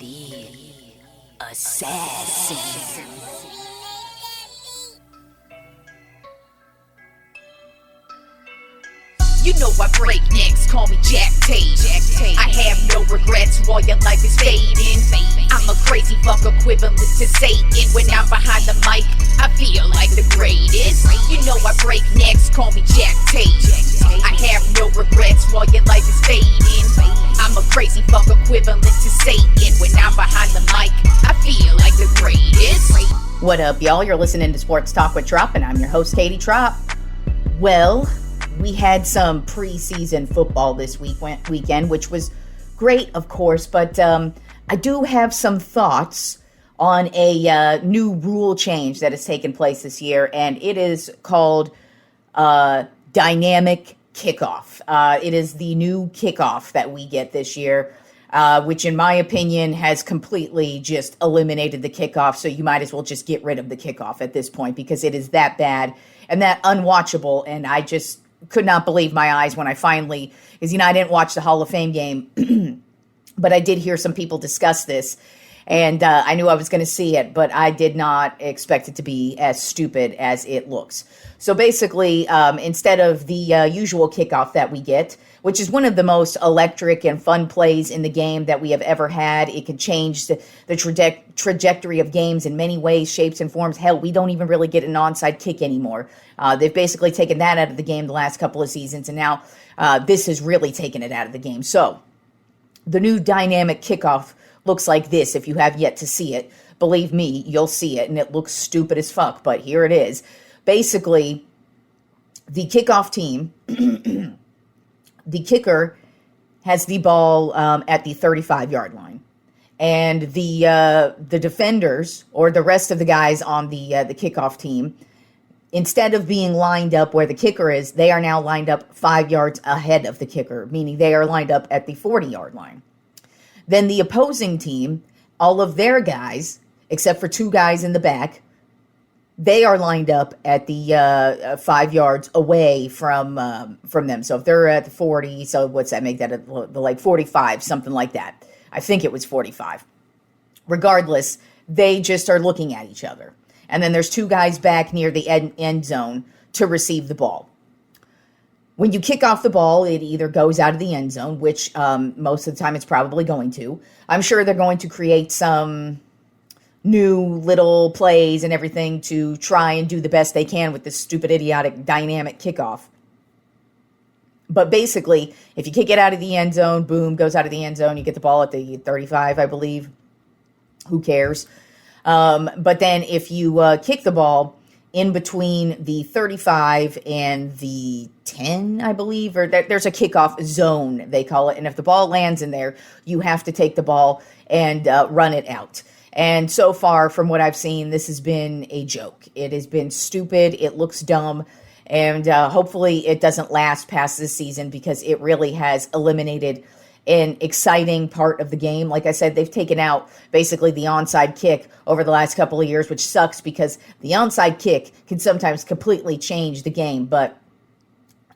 The Assassin. You know I break necks, call me Jack Tate. I have no regrets while your life is fading. I'm a crazy fuck equivalent to Satan. When I'm behind the mic, I feel like the greatest. You know I break necks, call me Jack Tate. I have no regrets while your life is fading. I'm a crazy fuck equivalent to Satan. When I'm behind the mic, I feel like the greatest. What up, y'all? You're listening to Sports Talk with Tropp, and I'm your host, Katie Tropp. Well, we had some preseason football this weekend, which was great, of course, but I do have some thoughts on a new rule change that has taken place this year, and it is called dynamic kickoff. It is the new kickoff that we get this year, which in my opinion has completely just eliminated the kickoff, so you might as well just get rid of the kickoff at this point because it is that bad and that unwatchable, and I just could not believe my eyes when I finally, because, I didn't watch the Hall of Fame game, but I did hear some people discuss this, and I knew I was going to see it, but I did not expect it to be as stupid as it looks. So basically, instead of the usual kickoff that we get, which is one of the most electric and fun plays in the game that we have ever had, it can change the trajectory of games in many ways, shapes, and forms. Hell, we don't even really get an onside kick anymore. They've basically taken that out of the game the last couple of seasons, and now this has really taken it out of the game. So the new dynamic kickoff looks like this. If you have yet to see it, believe me, you'll see it, and it looks stupid as fuck, but here it is. Basically, the kickoff team, the kicker has the ball at the 35-yard line, and the defenders or the rest of the guys on the kickoff team, instead of being lined up where the kicker is, they are now lined up 5 yards ahead of the kicker, meaning they are lined up at the 40-yard line. Then the opposing team, all of their guys, except for two guys in the back, they are lined up at the 5 yards away from them. So if they're at the 40, so what's that make that? Like 45, something like that. I think it was 45. Regardless, they just are looking at each other. And then there's two guys back near the end zone to receive the ball. When you kick off the ball, it either goes out of the end zone, which most of the time it's probably going to. I'm sure they're going to create some new little plays and everything to try and do the best they can with this stupid, idiotic, dynamic kickoff. But basically, if you kick it out of the end zone, boom, goes out of the end zone, you get the ball at the 35, I believe. Who cares? But then if you kick the ball in between the 35 and the 10, I believe, or there's a kickoff zone, they call it. And if the ball lands in there, you have to take the ball and run it out. And so far, from what I've seen, this has been a joke. It has been stupid. It looks dumb. And hopefully it doesn't last past this season because it really has eliminated an exciting part of the game. Like I said, they've taken out basically the onside kick over the last couple of years, which sucks because the onside kick can sometimes completely change the game. But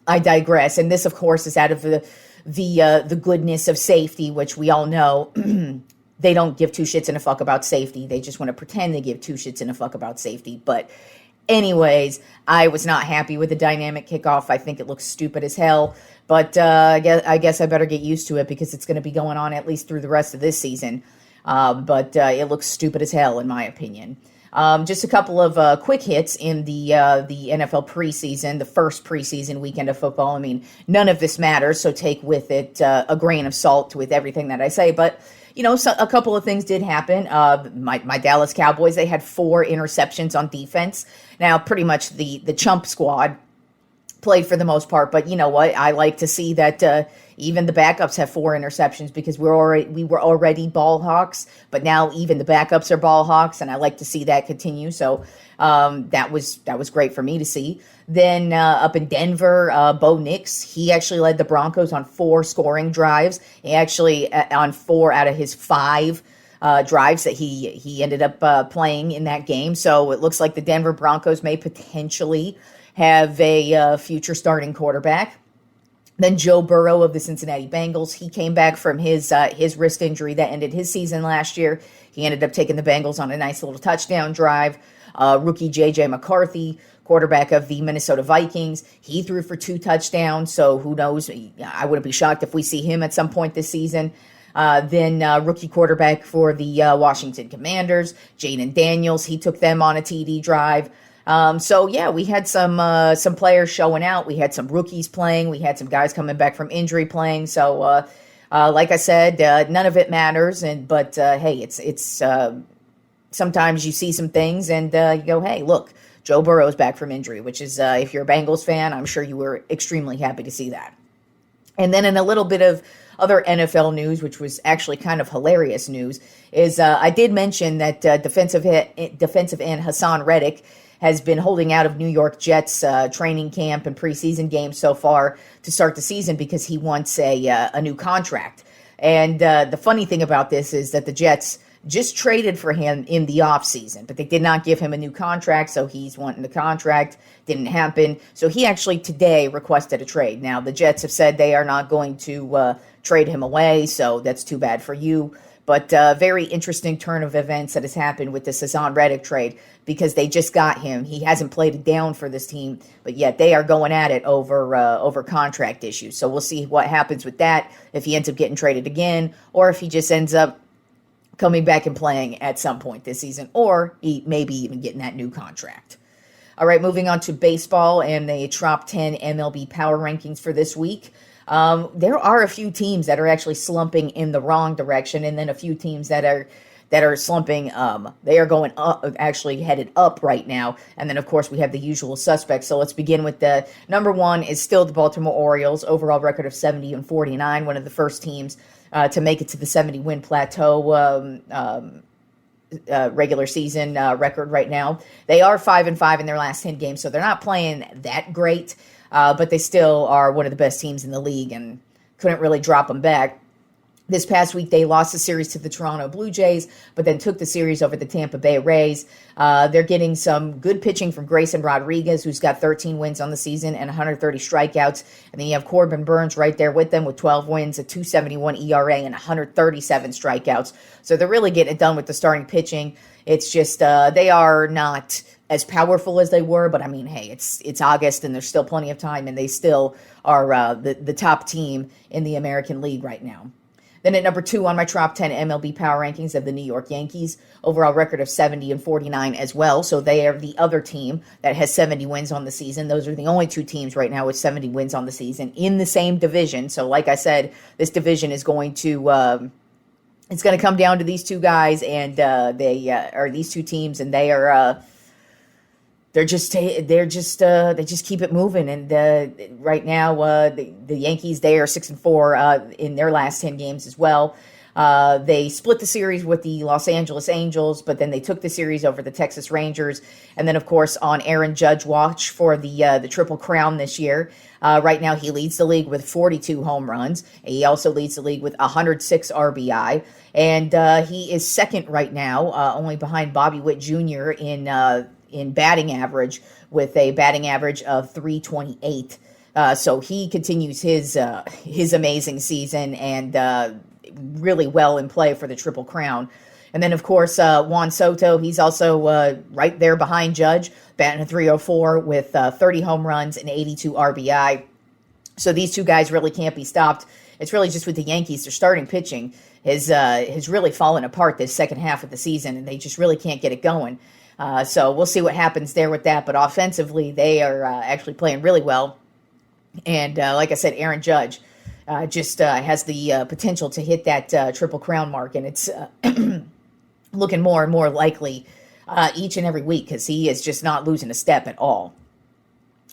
I digress. And this, of course, is out of the goodness of safety, which we all know they don't give two shits and a fuck about safety. They just want to pretend they give two shits and a fuck about safety. But anyways, I was not happy with the dynamic kickoff. I think it looks stupid as hell. But I guess I better get used to it because it's going to be going on at least through the rest of this season. But it looks stupid as hell, in my opinion. Just a couple of quick hits in the NFL preseason, the first preseason weekend of football. I mean, none of this matters, so take with it a grain of salt with everything that I say. But so a couple of things did happen. My Dallas Cowboys, they had 4 interceptions on defense. Now, pretty much the chump squad played for the most part, but you know what? I like to see that even the backups have 4 interceptions because we were already ball hawks, but now even the backups are ball hawks, and I like to see that continue. So that was great for me to see. Then up in Denver, Bo Nix, he actually led the Broncos on 4 scoring drives. He actually on 4 out of his 5 drives that he ended up playing in that game. So it looks like the Denver Broncos may potentially have a future starting quarterback. Then Joe Burrow of the Cincinnati Bengals, he came back from his wrist injury that ended his season last year. He ended up taking the Bengals on a nice little touchdown drive. Rookie J.J. McCarthy, quarterback of the Minnesota Vikings, he threw for 2 touchdowns, so who knows? I wouldn't be shocked if we see him at some point this season. Then rookie quarterback for the Washington Commanders, Jaden Daniels, he took them on a TD drive. So yeah, we had some players showing out. We had some rookies playing. We had some guys coming back from injury playing. So like I said, none of it matters. But hey, it's sometimes you see some things and you go, hey, look, Joe Burrow's back from injury, which is if you're a Bengals fan, I'm sure you were extremely happy to see that. And then in a little bit of other NFL news, which was actually kind of hilarious news, is I did mention that defensive end Hassan Reddick has been holding out of New York Jets training camp and preseason games so far to start the season because he wants a new contract. And the funny thing about this is that the Jets just traded for him in the offseason, but they did not give him a new contract, so he's wanting the contract. Didn't happen. So he actually today requested a trade. Now, the Jets have said they are not going to trade him away, so that's too bad for you. But very interesting turn of events that has happened with this Hassan Reddick trade because they just got him. He hasn't played it down for this team, but yet they are going at it over contract issues. So we'll see what happens with that, if he ends up getting traded again, or if he just ends up coming back and playing at some point this season, or he maybe even getting that new contract. All right, moving on to baseball and the Tropp 10 MLB Power Rankings for this week. There are a few teams that are actually slumping in the wrong direction, and then a few teams that are slumping. They are going up, actually headed up right now. And then, of course, we have the usual suspects. So let's begin with the number one is still the Baltimore Orioles, overall record of 70-49, one of the first teams to make it to the 70-win plateau regular season record right now. They are 5-5 in their last 10 games, so they're not playing that great, but they still are one of the best teams in the league and couldn't really drop them back. This past week, they lost the series to the Toronto Blue Jays, but then took the series over the Tampa Bay Rays. They're getting some good pitching from Grayson Rodriguez, who's got 13 wins on the season and 130 strikeouts. And then you have Corbin Burns right there with them with 12 wins, a 2.71 ERA, and 137 strikeouts. So they're really getting it done with the starting pitching. It's just they are not as powerful as they were, but I mean, hey, it's August and there's still plenty of time, and they still are the top team in the American League right now. Then at number 2 on my Tropp 10 MLB Power Rankings of the New York Yankees, overall record of 70-49 as well. So they are the other team that has 70 wins on the season. Those are the only 2 teams right now with 70 wins on the season in the same division. So like I said, this division is going to it's going to come down to these 2 guys, and they are these 2 teams, and they are they just keep it moving. And right now, the Yankees, they are 6-4 in their last 10 games as well. They split the series with the Los Angeles Angels, but then they took the series over the Texas Rangers. And then, of course, on Aaron Judge watch for the Triple Crown this year. Right now, he leads the league with 42 home runs. He also leads the league with 106 RBI. And he is second right now, only behind Bobby Witt Jr. in batting average, with a batting average of .328. So he continues his amazing season and really well in play for the Triple Crown. And then, of course, Juan Soto, he's also right there behind Judge, batting a .304 with 30 home runs and 82 RBI. So these 2 guys really can't be stopped. It's really just with the Yankees, their starting pitching has really fallen apart this second half of the season, and they just really can't get it going. So we'll see what happens there with that. But offensively, they are actually playing really well. And like I said, Aaron Judge just has the potential to hit that Triple Crown mark. And it's looking more and more likely each and every week because he is just not losing a step at all.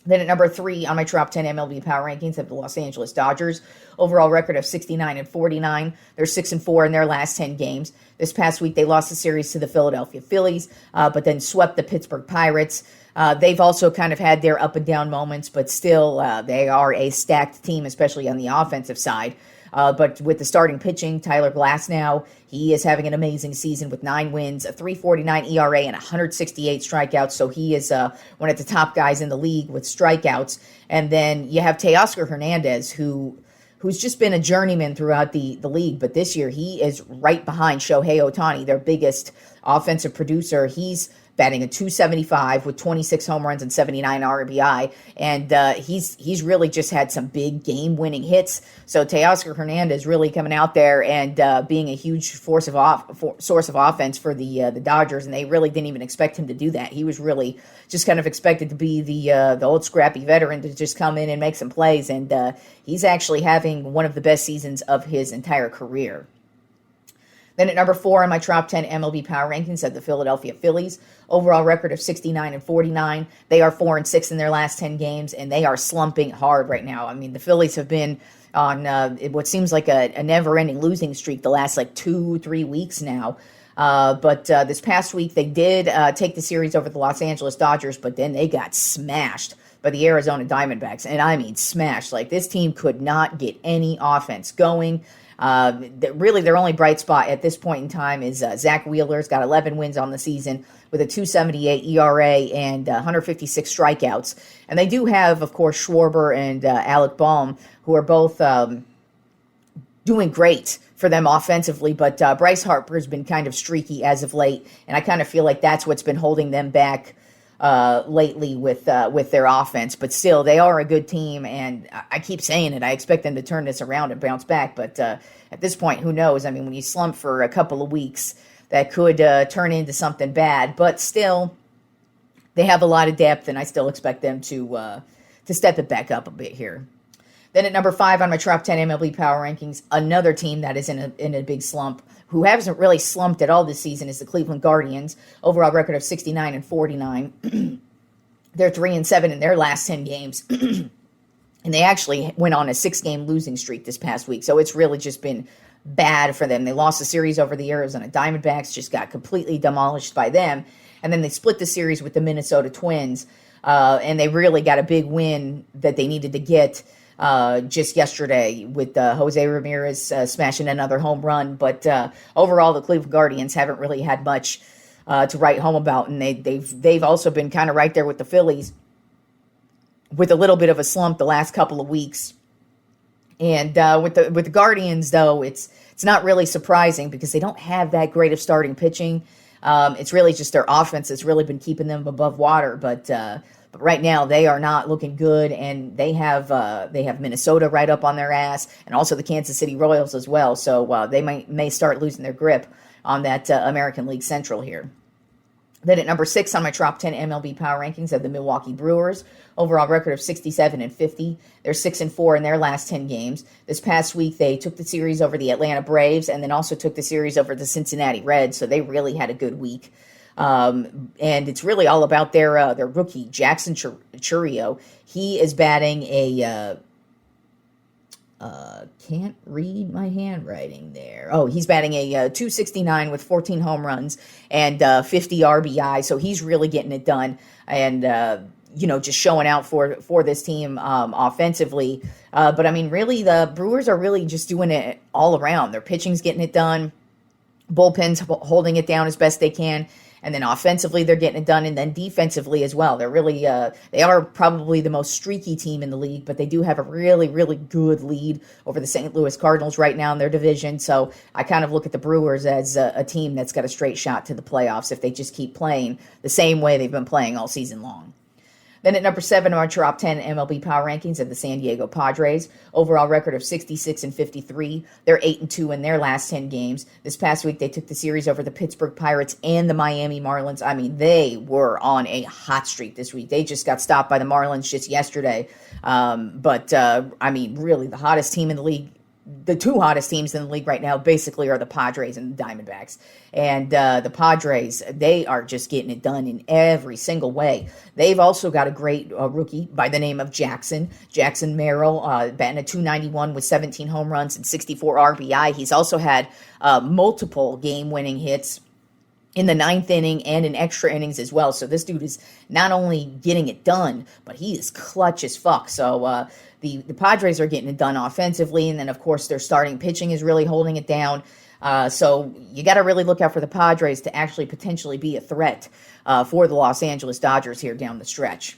Then at number 3 on my Tropp 10 MLB Power Rankings of the Los Angeles Dodgers, overall record of 69-49. They're 6-4 in their last 10 games. This past week, they lost the series to the Philadelphia Phillies, but then swept the Pittsburgh Pirates. They've also kind of had their up and down moments, but still they are a stacked team, especially on the offensive side. But with the starting pitching, Tyler Glasnow, he is having an amazing season with 9 wins, a 3.49 ERA, and 168 strikeouts. So he is one of the top guys in the league with strikeouts. And then you have Teoscar Hernandez, who's just been a journeyman throughout the league. But this year, he is right behind Shohei Ohtani, their biggest offensive producer. He's batting a 275 with 26 home runs and 79 RBI. And he's really just had some big game-winning hits. So Teoscar Hernandez really coming out there and being a huge source of offense for the Dodgers. And they really didn't even expect him to do that. He was really just kind of expected to be the old scrappy veteran to just come in and make some plays. And he's actually having one of the best seasons of his entire career. Then at number 4 on my top 10 MLB Power Rankings are the Philadelphia Phillies. Overall record of 69-49. They are 4-6 in their last 10 games, and they are slumping hard right now. I mean, the Phillies have been on what seems like a never-ending losing streak the last 2-3 weeks now. But this past week, they did take the series over the Los Angeles Dodgers, but then they got smashed by the Arizona Diamondbacks. And I mean smashed. This team could not get any offense going. Really, their only bright spot at this point in time is Zach Wheeler's got 11 wins on the season with a 2.78 ERA and 156 strikeouts. And they do have, of course, Schwarber and Alec Bohm, who are both doing great for them offensively. But Bryce Harper has been kind of streaky as of late, and I kind of feel like that's what's been holding them back lately with their offense. But still, they are a good team, and I keep saying it. I expect them to turn this around and bounce back. But at this point, who knows? I mean, when you slump for a couple of weeks, that could turn into something bad. But still, they have a lot of depth, and I still expect them to step it back up a bit here. Then at number 5 on my top 10 MLB Power Rankings, another team that is in a big slump, who hasn't really slumped at all this season, is the Cleveland Guardians. Overall record of 69-49. They're 3-7 in their last 10 games. And they actually went on a 6-game losing streak this past week. So it's really just been bad for them. They lost the series over the Arizona Diamondbacks, just got completely demolished by them. And then they split the series with the Minnesota Twins. And they really got a big win that they needed to get just yesterday with Jose Ramirez smashing another home run. But overall, the Cleveland Guardians haven't really had much to write home about. And they've also been kind of right there with the Phillies with a little bit of a slump the last couple of weeks. And with the Guardians, though, it's not really surprising because they don't have that great of starting pitching. It's really just their offense that's really been keeping them above water. But right now they are not looking good, and they have Minnesota right up on their ass, and also the Kansas City Royals as well. So they may start losing their grip on that American League Central here. Then at number 6 on my top 10 MLB Power Rankings are the Milwaukee Brewers. Overall record of 67-50. They're 6-4 in their last 10 games. This past week, they took the series over the Atlanta Braves and then also took the series over the Cincinnati Reds. So they really had a good week. And it's really all about their rookie, Jackson Chourio. He is batting a... can't read my handwriting there. Oh, he's batting a 269 with 14 home runs and 50 RBI. So he's really getting it done and, just showing out for this team offensively. But, I mean, really, the Brewers are really just doing it all around. Their pitching's getting it done. Bullpen's holding it down as best they can. And then offensively, they're getting it done. And then defensively as well. They're really, they are probably the most streaky team in the league, but they do have a really, really good lead over the St. Louis Cardinals right now in their division. So I kind of look at the Brewers as a team that's got a straight shot to the playoffs if they just keep playing the same way they've been playing all season long. Then at number 7 on our top 10 MLB Power Rankings are the San Diego Padres. Overall record of 66-53. They're 8-2 in their last 10 games. This past week, they took the series over the Pittsburgh Pirates and the Miami Marlins. I mean, they were on a hot streak this week. They just got stopped by the Marlins just yesterday. But really, the hottest team in the league, the two hottest teams in the league right now basically are the Padres and the Diamondbacks. And the Padres, they are just getting it done in every single way. They've also got a great rookie by the name of Jackson Merrill, batting a 291 with 17 home runs and 64 RBI. He's also had multiple game-winning hits in the ninth inning and in extra innings as well. So this dude is not only getting it done, but he is clutch as fuck. So the Padres are getting it done offensively, and then of course their starting pitching is really holding it down. So you got to really look out for the Padres to actually potentially be a threat for the Los Angeles Dodgers here down the stretch.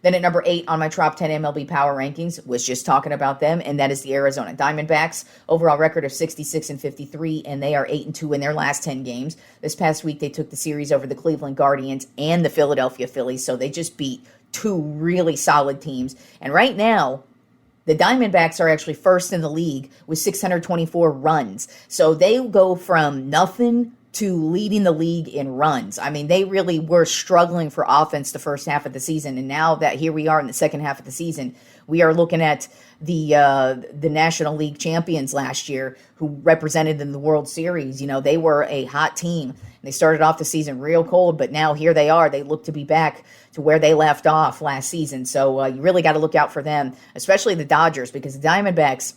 Then at number 8 on my Tropp 10 MLB Power Rankings, was just talking about them, and that is the Arizona Diamondbacks. Overall record of 66-53, and they are 8-2 in their last 10 games. This past week, they took the series over the Cleveland Guardians and the Philadelphia Phillies, so they just beat two really solid teams. And right now, the Diamondbacks are actually first in the league with 624 runs. So they go from nothing to leading the league in runs. I mean, they really were struggling for offense the first half of the season, and now that here we are in the second half of the season, we are looking at the National League champions last year who represented in the World Series. You know, they were a hot team. They started off the season real cold, but now here they are. They look to be back to where they left off last season. So you really got to look out for them, especially the Dodgers, because the Diamondbacks,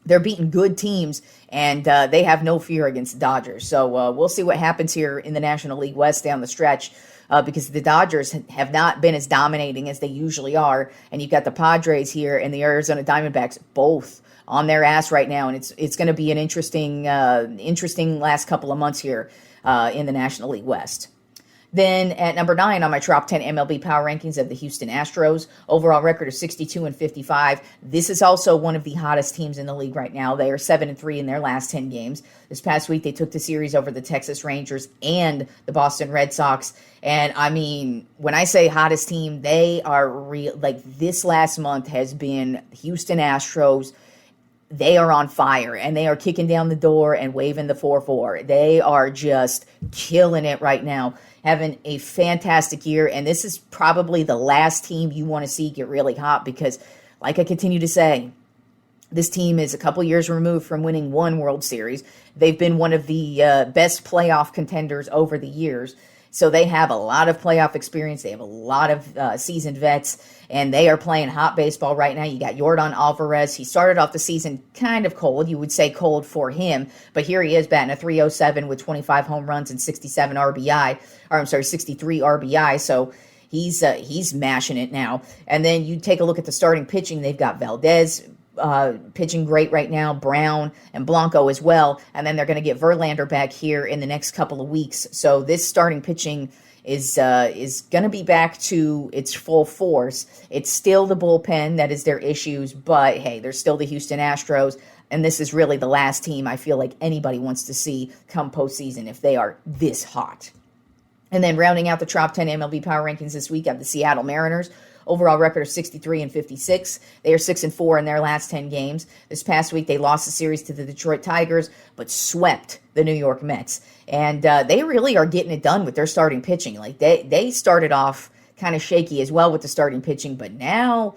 they're beating good teams, and they have no fear against the Dodgers. So we'll see what happens here in the National League West down the stretch, because the Dodgers have not been as dominating as they usually are. And you've got the Padres here and the Arizona Diamondbacks both on their ass right now. And it's going to be an interesting last couple of months here in the National League West. Then at number 9 on my Tropp 10 MLB Power Rankings of the Houston Astros, overall record of 62-55. This is also one of the hottest teams in the league right now. They are 7-3 in their last 10 games. This past week, they took the series over the Texas Rangers and the Boston Red Sox. And I mean, when I say hottest team, they are like this last month has been Houston Astros. They are on fire, and they are kicking down the door and waving the 4-4. They are just killing it right now, having a fantastic year, and this is probably the last team you want to see get really hot because, like I continue to say, this team is a couple years removed from winning one World Series. They've been one of the best playoff contenders over the years. So they have a lot of playoff experience. They have a lot of seasoned vets, and they are playing hot baseball right now. You got Yordan Alvarez. He started off the season kind of cold. You would say cold for him, but here he is batting a .307 with 25 home runs and 63 RBI. So he's mashing it now. And then you take a look at the starting pitching. They've got Valdez pitching great right now, Brown and Blanco as well, and then they're going to get Verlander back here in the next couple of weeks. So this starting pitching is going to be back to its full force. It's still the bullpen that is their issues, but hey, they're still the Houston Astros, and this is really the last team I feel like anybody wants to see come postseason if they are this hot. And then rounding out the Tropp 10 MLB Power Rankings this week, I have the Seattle Mariners. Overall record of 63-56. They are 6-4 in their last 10 games. This past week, they lost the series to the Detroit Tigers, but swept the New York Mets. And they really are getting it done with their starting pitching. Like they started off kind of shaky as well with the starting pitching, but now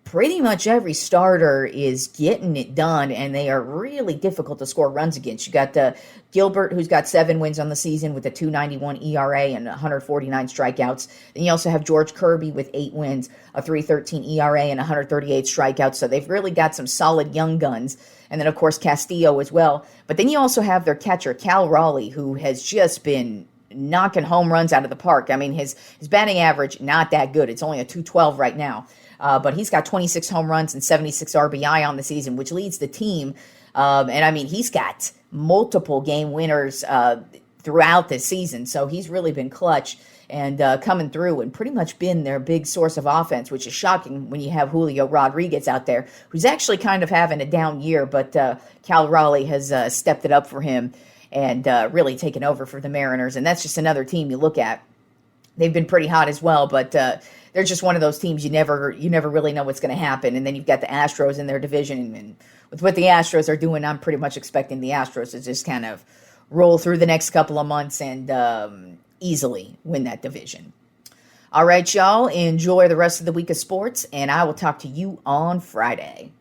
pretty much every starter is getting it done, and they are really difficult to score runs against. You got Gilbert, who's got 7 wins on the season with a 2.91 ERA and 149 strikeouts. Then you also have George Kirby with 8 wins, a 3.13 ERA and 138 strikeouts. So they've really got some solid young guns. And then, of course, Castillo as well. But then you also have their catcher, Cal Raleigh, who has just been knocking home runs out of the park. I mean, his batting average, not that good. It's only a 212 right now. But he's got 26 home runs and 76 RBI on the season, which leads the team. And I mean, he's got multiple game winners throughout the season. So he's really been clutch and coming through and pretty much been their big source of offense, which is shocking when you have Julio Rodriguez out there, who's actually kind of having a down year. But Cal Raleigh has stepped it up for him and really taken over for the Mariners. And that's just another team you look at. They've been pretty hot as well, but they're just one of those teams you never really know what's going to happen. And then you've got the Astros in their division, and with what the Astros are doing, I'm pretty much expecting the Astros to just kind of roll through the next couple of months and easily win that division. All right, y'all, enjoy the rest of the week of sports, and I will talk to you on Friday.